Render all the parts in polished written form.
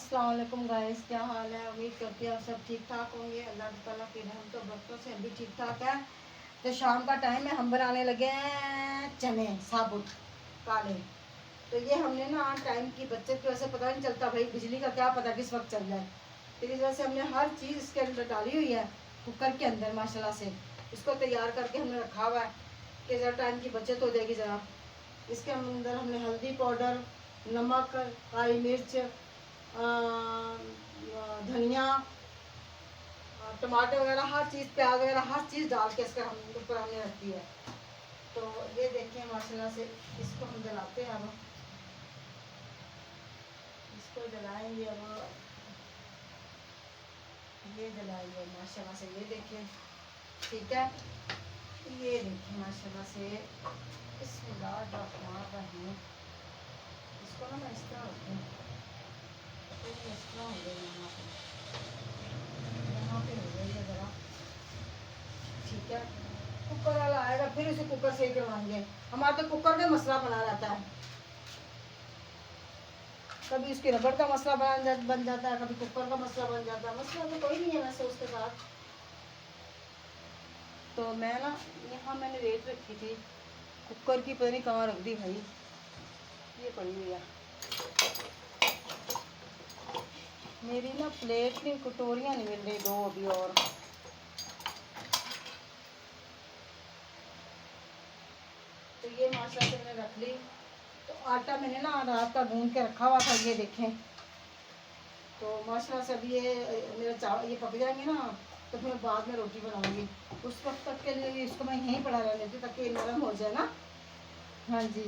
अस्सलाम वालेकुम गाइस, क्या हाल है। उम्मीद करती हूँ आप सब ठीक ठाक होंगे। अल्लाह ताला की रहम तो बरकतों से हम भी ठीक ठाक है। तो शाम का टाइम है, हम बनाने लगे हैं चने साबुत काले। तो ये हमने ना टाइम की बचत की वजह से पता नहीं चलता भाई, बिजली का क्या पता किस वक्त चल जाए। तो इस वजह से हमने हर चीज़ इसके अंदर डाली हुई है, कुकर के अंदर माशाल्लाह से। इसको तैयार करके हमने रखा हुआ है कि ज़रा टाइम की बचत हो जाएगी ज़रा। इसके अंदर हमने हल्दी पाउडर, नमक, काली मिर्च, धनिया, टमाटर वगैरह हर चीज़, प्याज वगैरह हर चीज़ डाल के इसका हम ऊपर हमने रखी है। तो ये देखिए माशाल्लाह से इसको हम जलाते हैं। अब इसको जलाएंगे। अब ये जलाइए माशाल्लाह से, ये देखिए ठीक है। ये देखिए माशाल्लाह से बिस्मिल्लाहिर्रहमानिर्रहीम। इसको ना मैं इस तरह रखूँ तो इस तरह हो गई यहाँ पे हो गई है ज़रा, ठीक है। कुकर वाला आएगा फिर इसे कुकर से ही करवाएंगे। हमारा तो कुकर का मसला बना रहता है, कभी उसके रबड़ का मसला बन जाता है, कभी कुकर का मसला बन जाता है। मसला तो कोई नहीं है वैसे उसके साथ। तो मैं ना यहाँ मैंने रेत रखी थी कुकर की, पता नहीं कहाँ रख दी भाई, ये पड़ी हुई है मेरी ना। प्लेट नहीं, कटोरियाँ नहीं मिल रही दो अभी। और तो ये माशा से मैंने रख ली। तो आटा मैंने ना रात का गूंद के रखा हुआ था, ये देखें। तो माशाल्लाह से अभी ये मेरा चावल ये पक जाएंगे ना, तो फिर बाद में रोटी बनाऊंगी। उस वक्त तक के लिए इसको मैं यहीं पड़ा रहने देती ताकि नरम हो जाए ना। हाँ जी।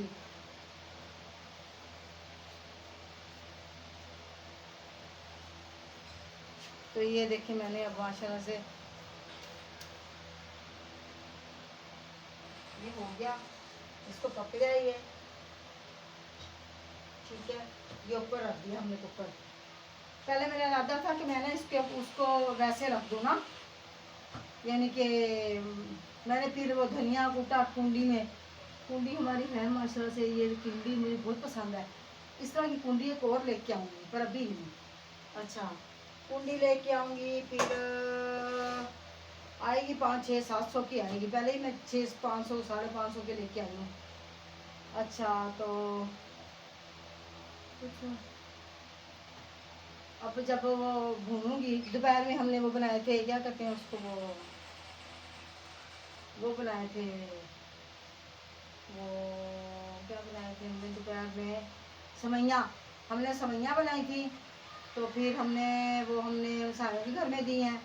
तो ये देखिए मैंने अब माशाल्लाह से ये हो गया, इसको पक जाइए, ठीक है। ये ऊपर रख दिया हमने कुकर। पहले मेरा इरादा था कि मैंने इसके उसको वैसे रख दूँ ना, यानी कि मैंने फिर वो धनिया कूटा कुंडी में। कुंडी हमारी है माशाल्लाह से, ये कुंडी मुझे बहुत पसंद है। इस तरह की कुंडी एक और लेके आऊँगी, पर अभी नहीं। अच्छा, कुंडी लेके आऊँगी फिर आएगी 500-600-700 की आएगी। पहले ही मैं 600-500 550 के लेके आई हूँ। अच्छा तो अब जब वो भूनूंगी, दोपहर में हमने वो बनाए थे, क्या कहते हैं उसको, वो बनाए थे, वो क्या बनाए थे हमने दोपहर में, समैया। हमने समैया बनाई थी। तो फिर हमने सारे के घर में दी हैं।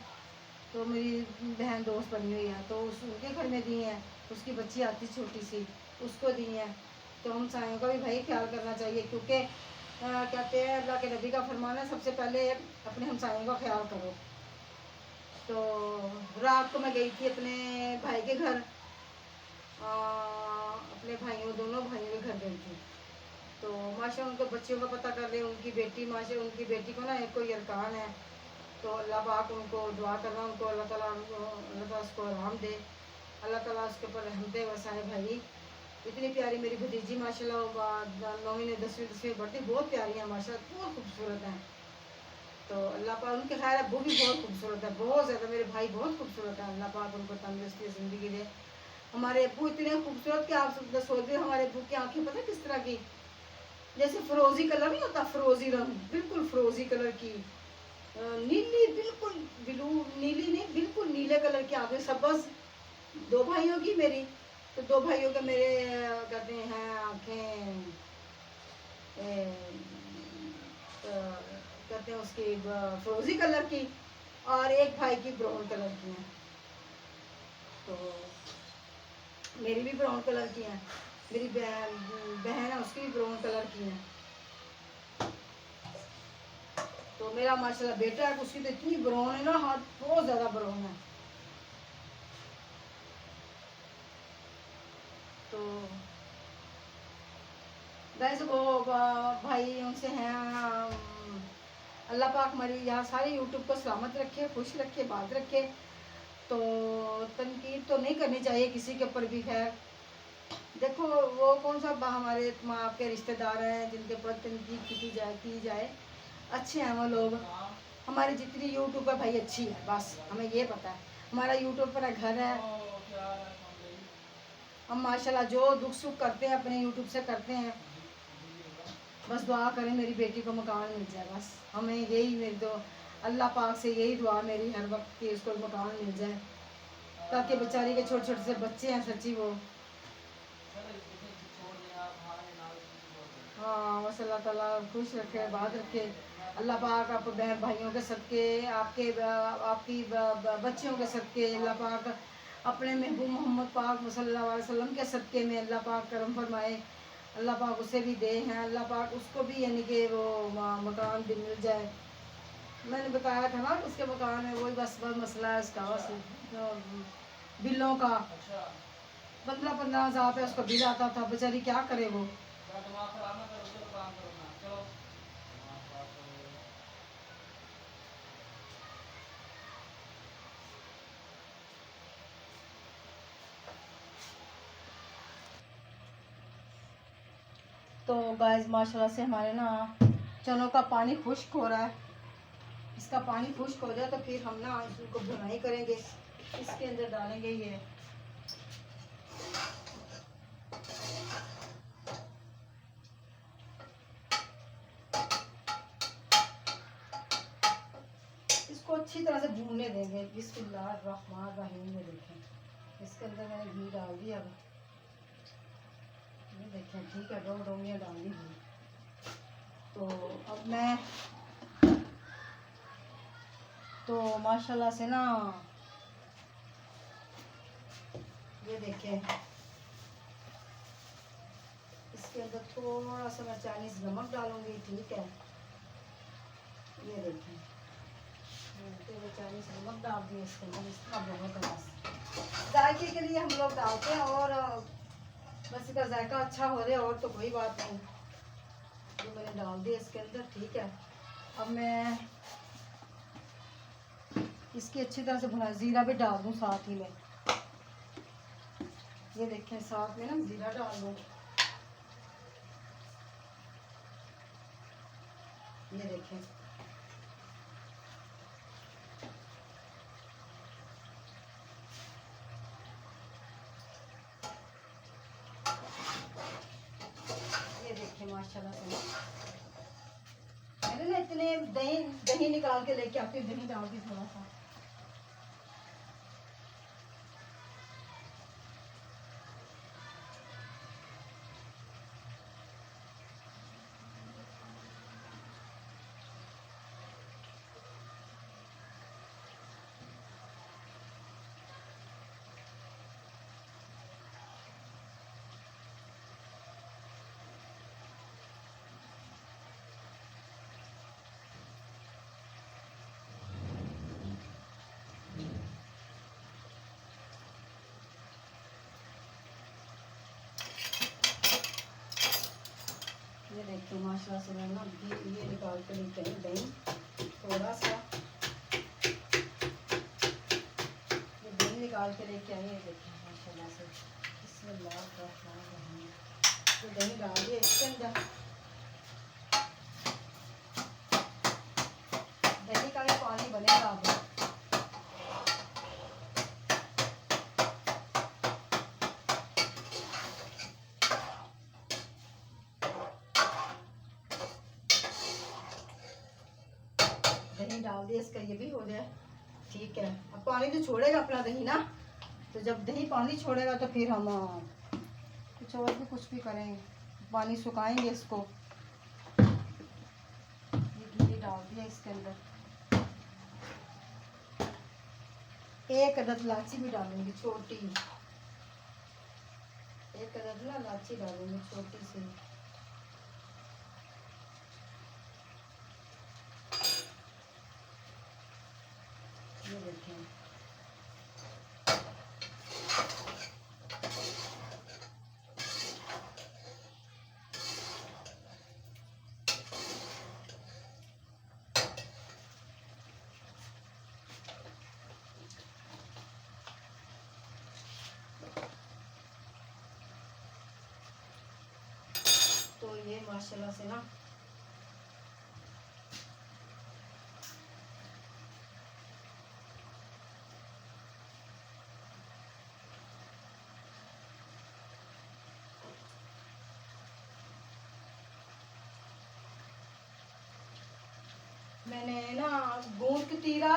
तो मेरी बहन दोस्त बनी हुई है, तो उनके घर में दी हैं। उसकी बच्ची आती छोटी सी, उसको दी हैं। तो हम सायों का भी भाई ख्याल करना चाहिए, क्योंकि कहते हैं अल्लाह के नबी का फरमान है, सबसे पहले अपने हमसायों का ख्याल करो। तो रात को मैं गई थी अपने भाई के घर, अपने भाइयों, दोनों भाइयों के घर गई थी। तो माशा उनके बच्चियों का पता कर रहे, उनकी बेटी माशा, उनकी बेटी को ना एक कोई अरकान है। तो अल्लाह पाक उनको दुआ करना, उनको अल्लाह ताला उसको आराम दे, अल्लाह ताला उसके ऊपर रहम दे वसाए भाई। इतनी प्यारी मेरी भतीजी माशाल्लाह 9वीं 10वीं पढ़ती, बहुत प्यारी है माशाल्लाह, बहुत खूबसूरत है। तो अल्लाह पाक उनके खैर अब्बू भी बहुत खूबसूरत है, बहुत ज़्यादा। मेरे भाई बहुत खूबसूरत है, अल्लाह पाक उनको तंदुरुस्ती ज़िंदगी दे। हमारे अब्बू इतने खूबसूरत कि आप सोचते हो हमारे अब्बू की आंखें पता किस तरह की, जैसे फिरोजी कलर नहीं होता, फिरोजी रंग, बिल्कुल फिरोजी कलर की, नीली, बिल्कुल ब्लू, नीली नहीं, बिल्कुल नीले कलर की आंखें, सबज। दो भाइयों की मेरी, तो दो भाइयों के मेरे कहते हैं आंखें, कहते हैं उसकी फिरोजी कलर की, और एक भाई की ब्राउन कलर की है। तो मेरी भी ब्राउन कलर की है, मेरी बहन है उसकी भी ब्राउन कलर की है। तो मेरा माशाल्लाह बेटा है, उसकी तो इतनी ब्राउन है ना, हाथ बहुत ज़्यादा ब्राउन है। तो वैसे वो भाई उनसे हैं, अल्लाह पाक हमारी यहाँ सारे यूट्यूब को सलामत रखे, खुश रखे, बात रखे। तो तनकीद तो नहीं करनी चाहिए किसी के ऊपर भी। खैर देखो, वो कौन सा हमारे माँ बाप के रिश्तेदार हैं जिनके ऊपर तनकीद की जाए। अच्छे हैं वो लोग। हमारी जितनी यूट्यूब पर भाई अच्छी है, बस हमें ये पता है। हमारा यूट्यूब पर घर है, हम माशाल्लाह जो दुख सुख करते हैं अपने यूट्यूब से करते हैं। बस दुआ करें मेरी बेटी को मकान मिल जाए, बस हमें यही, मेरी तो अल्लाह पाक से यही दुआ मेरी हर वक्त की, उसको मकान मिल जाए, ताकि बेचारी के छोटे छोटे से बच्चे हैं, सच्ची वो। हाँ बस अल्लाह ताला खुश रखे, बात रखे। अल्लाह पाक आप बहन भाइयों के सदके, आपके आपकी बच्चियों के सदके, अल्लाह पाक अपने महबूब मोहम्मद पाक सल्लल्लाहु अलैहि वसल्लम के सदके में अल्लाह पाक करम फरमाए। अल्लाह पाक उसे भी दे हैं, अल्लाह पाक उसको भी यानी कि वो मकान भी मिल जाए। मैंने बताया था ना उसके मकान में वही बस मसला है उसका, बस बिलों का 15-15 हज़ार रुपये उसको बिल आता था, बेचारी क्या करे वो। तो गाइस माशाल्लाह से हमारे ना चनों का पानी खुश्क हो रहा है। इसका पानी खुश्क हो जाए तो फिर हम ना इसको भुनाई करेंगे, इसके अंदर डालेंगे ये इसको अच्छी तरह से भूनने देंगे। बिस्मिल्लाहिर्रहमानिर्रहीम में देखें इसके अंदर मैंने घी डाल दिया। अब ये देखें ठीक है, 2 डोंगियाँ डाल दी घी। तो अब मैं तो माशाल्लाह से ना ये देखें इसके अंदर थोड़ा सा मैं चाइनीज़ नमक डालूंगी, ठीक है। ये देखें तो चाइनीज़ नमक डाल दिए इसके अंदर, इस तरह बहुत बस जायके के लिए हम लोग डालते हैं, और बस इसका जायका अच्छा हो रहा है, और तो कोई बात नहीं। जो मैंने डाल दिया इसके अंदर, ठीक है। अब मैं इसकी अच्छी तरह से भुना, ज़ीरा भी डाल दूँ साथ ही में। ये देखें साथ में ना ज़ीरा डाल दूँ, ये देखें माशाल्लाह से मैंने ना इतने दही दही निकाल के लेके आती हूँ, दही डाल दी थोड़ा सा। ये देखिए माशाल्लाह से मैं ना ये निकाल के लेके आई दही थोड़ा सा, ये दही निकाल के लेके आई। ये देखिए माशाल्लाह से बिस्मिल्लाहिर्रहमानिर्रहीम, तो दही डाल दिए इसके अंदर। दही का भी पानी बनेगा अब। दही डाल दिया इसका, ये भी हो जाए, ठीक है। अब पानी तो छोड़ेगा अपना दही ना, तो जब दही पानी छोड़ेगा तो फिर हम कुछ और भी कुछ भी करेंगे, पानी सुखाएंगे इसको। ये घी डाल दिया इसके अंदर, 1 अदद इलायची भी डालूंगी छोटी, 1 अदद ना इलायची डालूंगी छोटी सी। ये देखें तो ये माशाल्लाह से ना मैंने ना गूंद कतीरा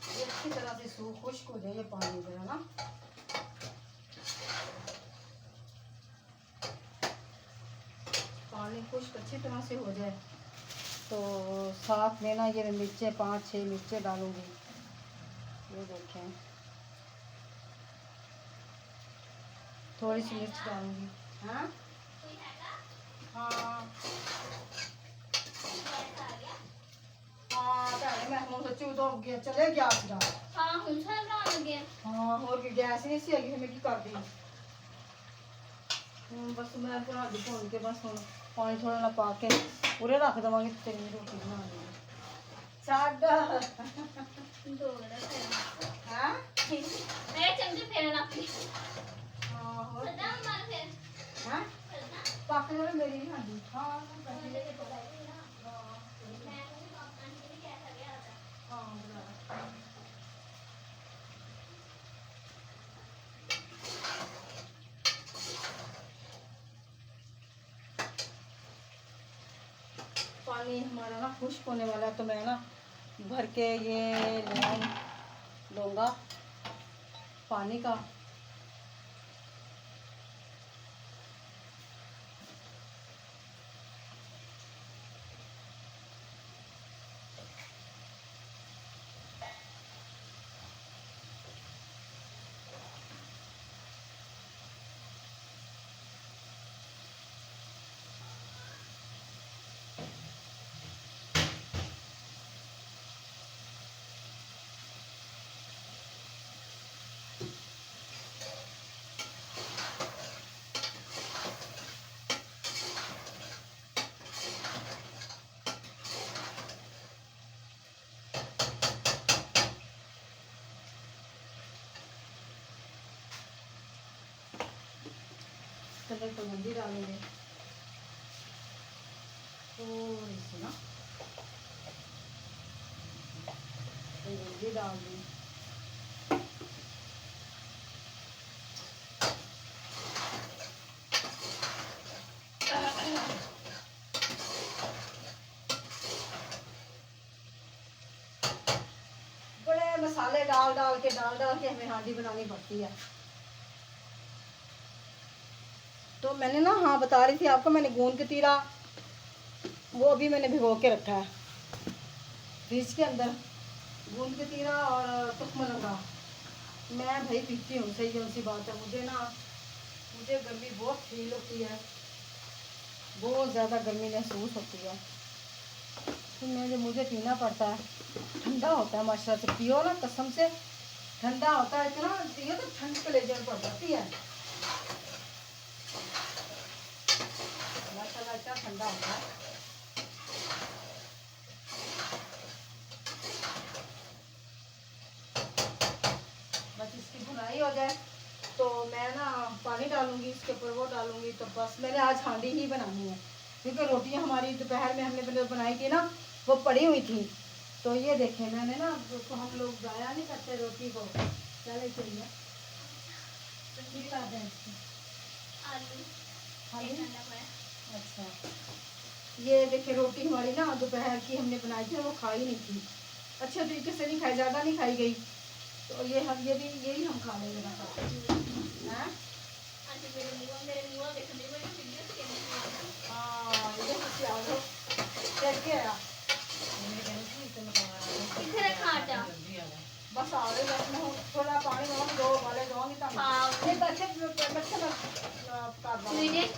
ये अच्छी तरह से सूख खुश्क हो जाए ये पानी जरा ना। पानी खुश्क अच्छी तरह से हो जाए तो साथ में ना ये मिर्चें 5-6 मिर्चें डालूंगी। ये देखें थोड़ी सी मिर्च डालूंगी। हाँ हाँ हाँ भैने मैं हम सच्ची तो गया चले गैस का। हाँ हम सब लाने गए। हाँ और की गैस नहीं सी हैगी मैं की कर दी। बस मैं बना दी भून के बस हुन पानी थोड़ा ना पा के पूरे रख देवांगी तेरी रोटी बना देंगे। छाड़ दो हां मैं चमचे फेरना अपनी। हां और पता मार फिर हां पापा ने मेरी नहीं खाती। हां मैं भी पापा ने कैसा गया था। हां पानी हमारा ना खुश्क होने वाला है तो मैं ना भर के ये लूँगा पानी का। कलर तो हल्दी डालेंगे थोड़ी सी ना हल्दी डाल दी। बड़े मसाले डाल डाल के हमें हांडी बनानी पड़ती है। तो मैंने ना हाँ बता रही थी आपको मैंने गूंद कतीरा वो अभी मैंने भिगो के रखा है फ्रिज के अंदर। गूंद कतीरा और तुख्म लगा मैं भाई पीती हूँ सही सी बात है। मुझे गर्मी बहुत फील होती है बहुत ज़्यादा गर्मी महसूस होती है तो मुझे पीना पड़ता है। ठंडा होता है माशा से पियो ना कसम से ठंडा होता है इतना पियो तो ठंड कलेजे में पड़ जाती है माशाल्लाह इतना ठंडा होता है। बस इसकी भुनाई हो जाए तो मैं ना पानी डालूंगी इसके ऊपर वो डालूंगी तो बस मैंने आज हांडी ही बनानी है क्योंकि रोटियां हमारी दोपहर में हमने बनाई थी ना वो पड़ी हुई थी। तो ये देखें मैंने ना तो हम लोग ज़ाया नहीं करते रोटी को चले चाहिए अच्छा ये देखिए रोटी हमारी ना दोपहर की हमने बनाई थी वो खाई नहीं थी अच्छे तरीके से नहीं खाई ज़्यादा नहीं खाई गई तो ये हम यही हम खा लेंगे ना हाँ बस आ गए बस मैं थोड़ा पानी दो वाले दूंगी तो नहीं बच्चे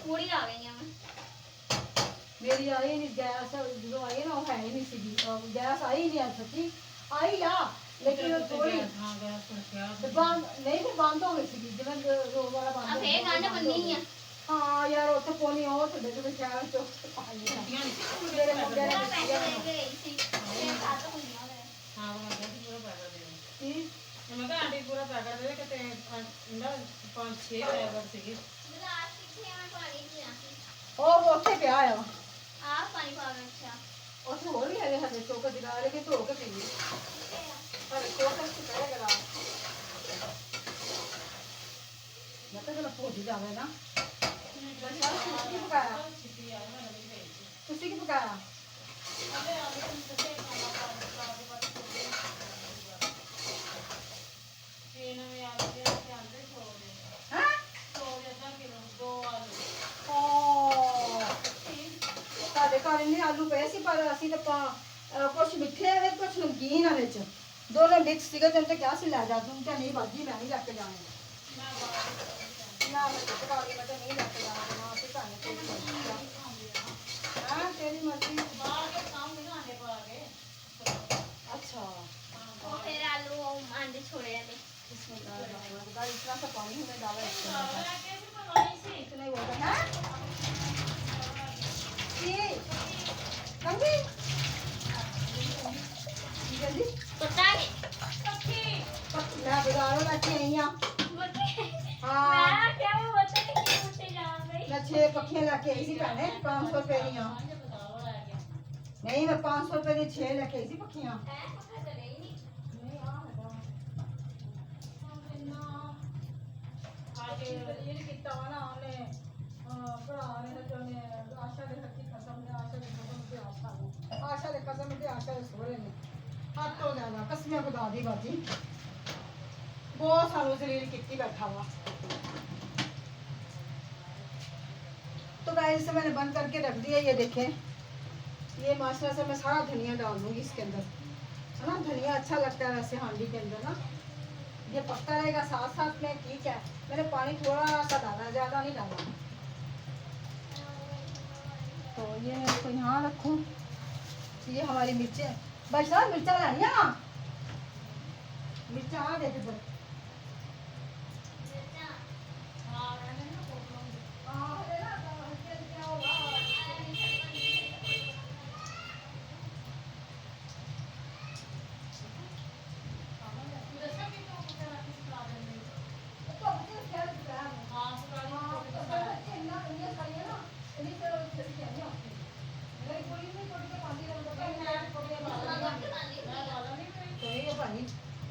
पूरी आ गई हैं मेरी आई नहीं गैस जो आई ना वो है ही नहीं सी गैस आई नहीं सच्ची आई आ लेकिन थोड़ी नहीं फिर बंद हो गई थी जब रोज वाला बंद हाँ यार उसे पोनी हो तो देखो शहर चौक से पानी मेरे मुंडे मैं कहा आंटी पूरा पैकेट दे के ना 5-6 पैकेट सीगी ओ वो ਉੱਥੇ ਪਿਆ ਆ पानी पा के अच्छा उस ਹੋਰ ਵੀ ਹੈਗੇ ਸਾਡੇ ਚੋਕ ਦੀ ਨਾਲ ਕੇ ਧੋ ਕੇ ਪੀਣੀ ਪਰ ਕੋਟ से पहले गला मैं तो गला पोजी जावे ना बस यार कुछ की पकाया हैं? ਓ ਸਾਡੇ ਘਰ ਇੰਨੇ ਆਲੂ ਪਏ ਸੀ ਪਰ ਅਸੀਂ ਤਾਂ ਕੁਛ ਮਿੱਠੇ ਆ ਵਿੱਚ ਕੁਛ ਨਮਕੀਨ ਆ ਵਿੱਚ ਦੋਨੇ ਮਿਕਸ ਸੀਗੇ ਤੇ ਉਹਨੇ ਕਿਹਾ ਸੀ ਲੈ ਜਾ ਤੂੰ ਤੇ ਨਹੀਂ ਬਾਜੀ ਮੈਂ ਨਹੀਂ ਲੈ ਕੇ ਜਾਣੇ ਨਾ ਮੈਂ ਤਾਂ ਮੈਂ ਤਾਂ ਨਹੀਂ ਲੈ ਕੇ ਜਾਣਾ ਨਾ ਅਸੀਂ ਤੁਹਾਨੂੰ ਕੋਈ ਹਾਂ ਤੇਰੀ ਮਰਜ਼ੀ अच्छा वो फिर आलू और अंडे छोड़े नहीं। इसमें इतना सा पानी हमें डाला इतना ही बोलता है जल्दी पता है मैं बाजारों लेके आई हाँ मैं क्या वो बता नहीं कि उठे जा गई मैं 6 पखियां लेके आई थी भैने 500 रुपए दी नहीं मैं 500 रुपए दी 6 लेके आई थी पखियां आशा दे कसम ते आशा दे सोहरे ने हद तो ज्यादा कसमियां खुदा दी बाजी बहुत सालों जलील कितनी बैठा हुआ तो गाइस इसे मैंने बंद करके रख दिया ये देखें ये माशाल्लाह से मैं सारा धनिया डाल दूंगी इसके अंदर है ना धनिया अच्छा लगता है वैसे हांडी के अंदर ना ये पकता रहेगा साथ साथ में ठीक है मैंने पानी थोड़ा सा डाला ज़्यादा नहीं डाला तो ये मैं इसको यहाँ रखूँ ये हमारी मिर्चें बस ना मिर्चा लानी है मिर्चा आ देते बस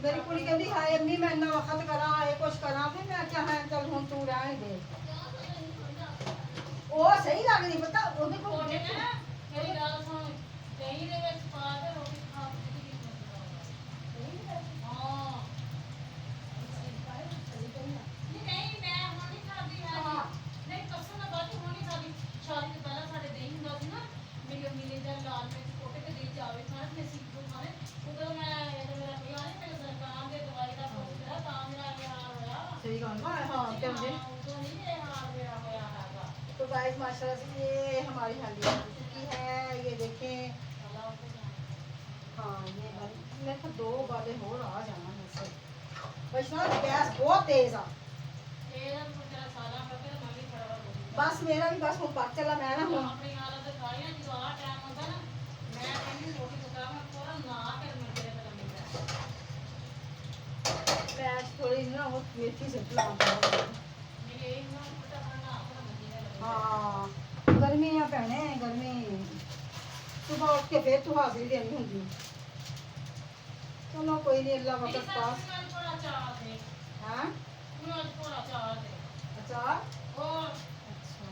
मेरी कुड़ी कहती हाय अम्मी मैं इन्ना वक्त करा हाय कुछ करा फिर मैं क्या है चल हुन तू रहने दे ओ सही लग रही पता ओदे को मेरी गल सुन दही दे विच पा के रोटी खा हां नहीं मैं हुन नहीं खादी है नहीं कसम ना बात हुन नहीं खादी शादी के पहले साडे दही हुंदा सी ना मेरी अम्मी ने जब लाल मिर्च कोटे के दे जावे खाना मैं सीख को खाने उधर मैं ये मेरा भैया ने मेरे सरकार दे दवाई का कोर्स करा ता मेरा ये हाल होया सही गल है हां कहंदे तो नहीं ये हाल मेरा होया है तो गाइस माशाल्लाह से ये हमारी हल्दी बन चुकी है ये देखें हाँ ये मेरे को 2 बाले और आ जाना मुझसे वैष्णो गैस बहुत तेज आ ये तेरा सारा करके मम्मी खड़ा बस मेरा भी बस हुन पक चला मैं ना हुन अपनी हालत दिखाई है जो आ टाइम होता ना मैं कहनी रोटी पका मैं पूरा ना कर मिल तेरे पे मिल मैं थोड़ी ना वो मेथी से बुला मेरे एक ना पता करना अपना मजे में हाँ गर्मी है भैने गर्मी सुबह उठ के फिर तू हाजिरी देनी होंगी चलो कोई नहीं अल्लाह वक्त पास थोड़ा चाह दे हाँ मुझे थोड़ा चाह दे अचार और अच्छा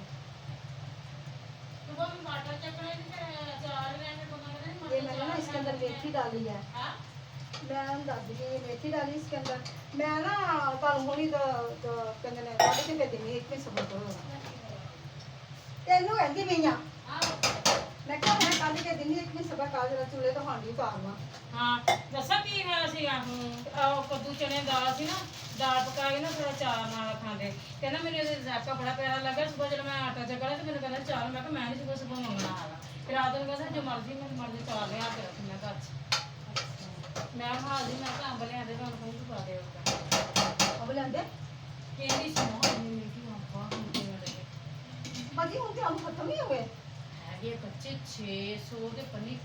सुबह में बाटर चकने के चार लेने को ना ये मैंने ना इसके अंदर मेथी डाली है हां मैं दादी की मेथी डाली इसके अंदर मैं ना ਤੁਹਾਨੂੰ ਹੁਣੀ ਦਾ ਕਹਿੰਦੇ ਨੇ ਕੱਢ ਕੇ ਭੇਜਣੀ ਇੱਕ ਵੀ ਸਬਰ ਕਰੋ ਤੈਨੂੰ ਕਹਿੰਦੀ ਪਈਆਂ ਮੈਂ ਕਿਹਾ ਮੈਂ ਕੱਢ ਕੇ ਦਿੰਦੀ ਇੱਕ ਵੀ ਸਬਰ ਕਰ ਜਰਾ ਚੁੱਲੇ ਤੋਂ ਹਾਂਡੀ ਉਤਾਰਨਾ ਹਾਂ ਦੱਸਾਂ ਕੀ ਹੋਇਆ ਸੀਗਾ ਉਹ ਕੱਦੂ ਚਨੇ ਦੀ ਦਾਲ ਸੀ ਨਾ ਦਾਲ ਪਕਾ ਕੇ ਨਾ ਥੋੜਾ ਚਾਰ ਨਾਲ ਖਾਂਦੇ ਕਹਿੰਦਾ ਮੈਨੂੰ ਇਹਦਾ ਜ਼ਾਇਕਾ ਬੜਾ ਪਿਆਰਾ ਲੱਗਾ ਸੁਬਹ ਜਦੋਂ ਮੈਂ ਆਟਾ ਚੱਕਣਾ ਤੇ ਮੈਨੂੰ ਕਹਿੰਦਾ ਚਾਰ ਮੈਂ ਕਿਹਾ ਮੈਂ ਨਹੀਂ ਸੁਬਹ ਮੰਗਣਾ ਹੈਗਾ ਫਿਰ ਰਾਤ ਨੂੰ ਕਹਿੰਦਾ ਜੋ ਮਰਜ਼ੀ ਮੈਨੂੰ ਮਰਜ਼ੀ ਚਾਰ ਲਿਆ ਕੇ ਰੱਖ ਮੈਂ ਘਰ 'ਚ ਮੈਂ ਹਾਜ਼ਰ ਮੈਂ ਤਾਂ ਅੰਬ ਲਿਆਂਦੇ ਤੁਹਾਨੂੰ ਕੋਈ ਪਾ ਦੇ ਅਬ ਲੈਂਦੇ ਕਹਿੰਦੀ ਸੀ ਨਾ ਮੈਨੂੰ ਕੀ ਆਪਾਂ ਹੁੰਦੇ ਨੇ ਬਾਜੀ ਹੁਣ ਤੇ ਆਲੂ ਖਤਮ ਹੀ ਹੋ ਗਏ ਹੈਗੇ ਕੱਚੇ 600 ਦੇ ਪਨੀ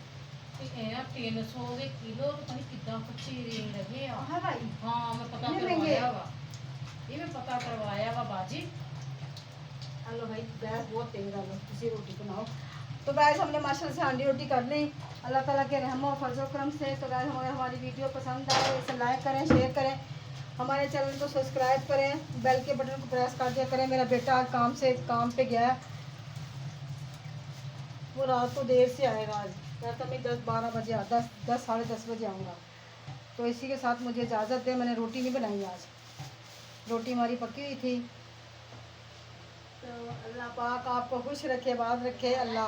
ਤੇ ਇਹ 300 ਦੇ ਕਿਲੋ ਪਤਾ ਨਹੀਂ ਕਿੱਦਾਂ ਕੱਚੇ ਰੇਟ ਲੱਗੇ ਆ ਹਾਂ ਭਾਈ ਹਾਂ ਮੈਂ ਪਤਾ ਕਿੰਨੇ ਕਰਵਾਇਆ ਵਾ ਇਹ ਮੈਂ ਪਤਾ ਕਰਵਾਇਆ ਵਾ ਬਾਜੀ हेलो भाई गैस बहुत तेज है किसी रोटी बनाओ तो गैस हमने माशाल्लाह से हांडी रोटी कर ली अल्लाह ताला के रहम और फजल करम से तो गैस हमें हमारी वीडियो पसंद आए इसे लाइक करें शेयर करें हमारे चैनल को सब्सक्राइब करें बेल के बटन को प्रेस कर दिया करें मेरा बेटा आज काम पे गया है वो रात को देर से आएगा आज कहता मैं 10-12 बजे 10 साढ़े 10 बजे आऊँगा। तो इसी के साथ मुझे इजाज़त है। मैंने रोटी नहीं बनाई आज, रोटी हमारी पकी हुई थी। तो अल्लाह पाक आपको खुश रखे, बात रखे। अल्लाह।